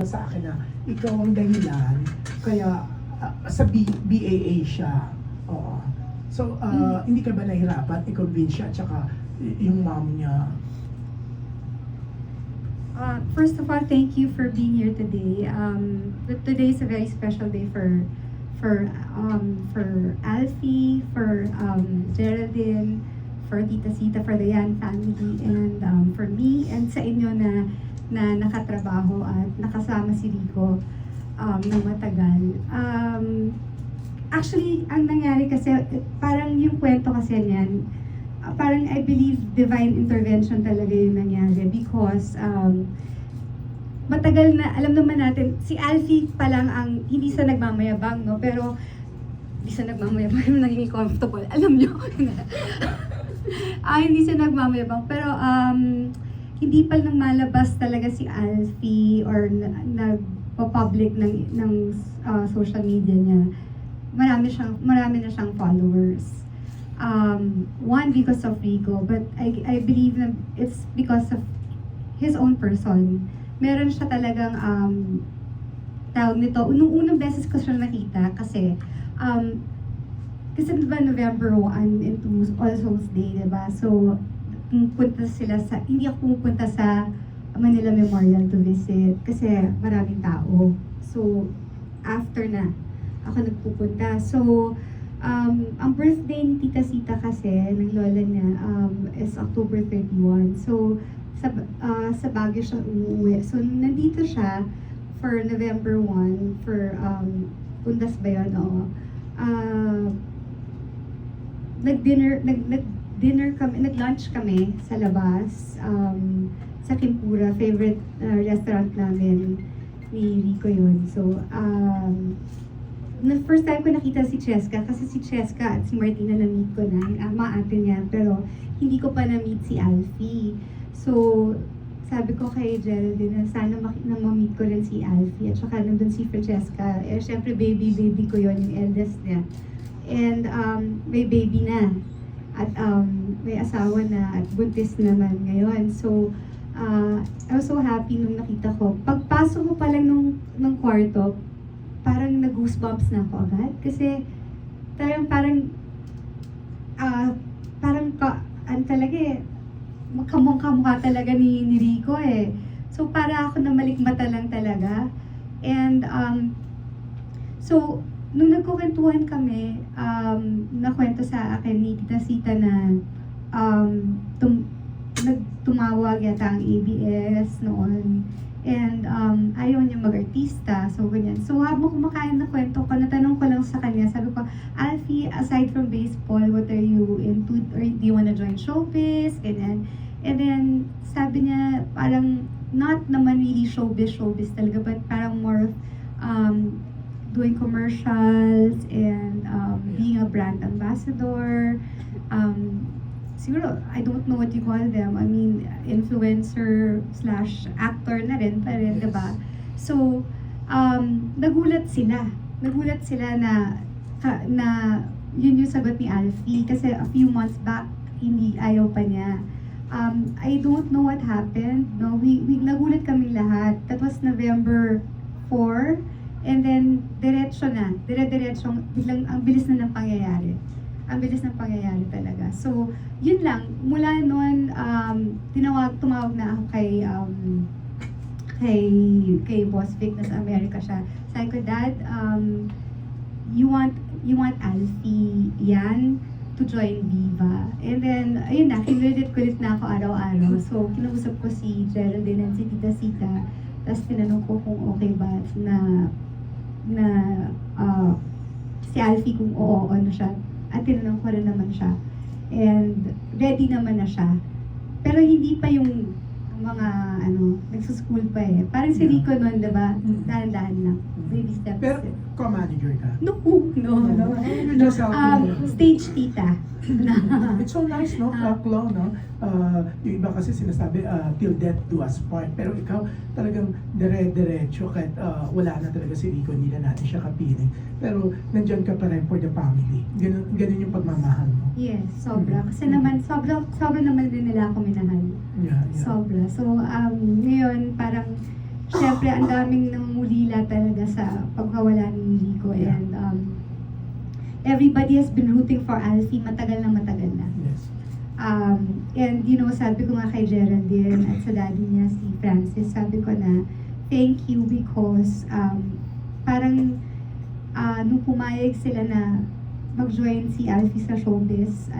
sa akin na ikaw ang dahilan, kaya sa BAA siya. Oo. So, hindi ka ba nahirapan i-convince siya at saka yung mom niya? First of all, thank you for being here today. Today is a very special day for Alfie, for Geraldine, for Tita Sita, for the Yan family, and for me, and sa inyo na nakatrabaho at nakasama si Rico ng matagal. Actually, ang nangyari kasi, parang yung kwento kasi niyan, parang I believe divine intervention talaga yung nangyari because matagal na, alam naman natin, si Alfie pa lang ang hindi sa nagmamayabang, no? Pero hindi sa nagmamayabang, yung naging comfortable, alam nyo. Hindi siya nagmamayabang, pero hindi pa lang malabas talaga si Alfie or nagpo-public ng social media niya. Marami na siyang followers. One, because of Rico, but I believe na it's because of his own person. Meron siya talagang tawag nito, unang beses ko siya nakita kasi diba November 1 into All Souls Day, diba? So, pumunta sila sa, hindi ako pumunta sa Manila Memorial to visit kasi maraming tao. So, after na, ako nagpupunta. So, ang birthday ni Tita Sita kasi, ng lola niya, is October 31. So, sa Baguio siya umuwi. So, nandito siya for November 1, for Undas ba yun? Oo. Nag-lunch kami sa labas, sa Kimpura, favorite restaurant namin ni Rico yun. So, first time ko nakita si Cheska, kasi si Cheska at si Martina na-meet ko na, mga ate niya, pero hindi ko pa na-meet si Alfie. So, sabi ko kay Geraldine na sana ma-meet ko rin si Alfie, at saka nandun si Francesca. Syempre baby ko yon, yung eldest niya. And may baby na, at may asawa na, at buntis naman ngayon. So, I was so happy nung nakita ko. Pagpasok ko pa lang nung kwarto, parang nag-goosebumps na ako agad. Kasi parang talaga eh, kamukha talaga ni Rico eh. So para ako na malikmata lang talaga. And so nung nagkukwentuhan kami, nakwento sa akin ni Tita Sita na tumawag yata ang ABS noon. And ayaw niya mag-artista, so ganyan. So habang kumakain na kwento ko, natanong ko lang sa kanya, sabi ko, Alfie, aside from baseball, what are you into? Or do you wanna join showbiz? Ganyan. And then, sabi niya, parang not naman really showbiz talaga, but parang more doing commercials and being a brand ambassador. Siguro, I don't know what you call them. I mean, influencer / actor na rin pa rin, diba? So, nagulat sila. Nagulat sila na yun yung sagot ni Alfie. Kasi a few months back, ayaw pa niya. I don't know what happened. No, we nagulat kami lahat. That was November 4. And then, diretso na. Dire-diretsong, biglang, ang bilis na ng pangyayari. Ang bilis ng pangyayari talaga. So, yun lang. Mula noon, tumawag na ako kay Boss Vic, nasa Amerika siya. Sabi ko, Dad, you want Alfie yan to join Viva. And then, ayun na, kinulit na ako araw-araw. So, kinausap ko si Geraldine and si Tita Sita. Tapos tinanong ko kung okay ba na si Alfie kung oo, ano siya. At tinanong ko rin naman siya. And ready naman na siya. Pero hindi pa yung mga nagsuschool pa eh. Parang si Rico noon, diba? Dahan-dahan lang. Baby steps. Pero, co-manager ka? No. You're just helping. Stage tita. It's so nice, no? Law, no? Yung iba kasi sinasabi, till death do us part. Pero ikaw, talagang dire-diretso kahit wala na talaga si Rico, hindi na natin siya kapiling. Pero nandyan ka pa rin for the family. Ganun yung pagmamahal mo. Yes, sobra. Kasi naman, sobra naman din nila ako minahal. Yeah. Sobra. So, ngayon, parang syempre ang daming namumulila talaga sa pagkawala ni Rico. Yeah. And everybody has been rooting for Alfie matagal na. Yes. And you know, sabi ko nga kay Geraldine at sa daddy niya si Francis, sabi ko na thank you because parang nung pumayag sila na mag-join si Alfie sa showbiz,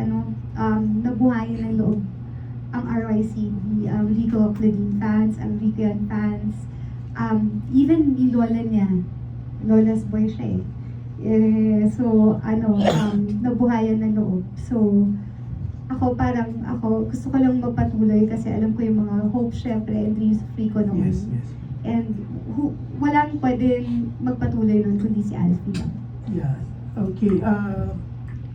nabuhayan ng loob ang RYCB, Rico Claudine fans, ang Rico Yan fans, even yung lola niya, Lola's boy siya so, nabuhayan ng loob. So, ako gusto ko lang magpatuloy kasi alam ko yung mga hope syempre and dreams of Rico noon. Yes, yes. And walang pwedeng magpatuloy nun kundi si Alfie lang. Yeah. Okay.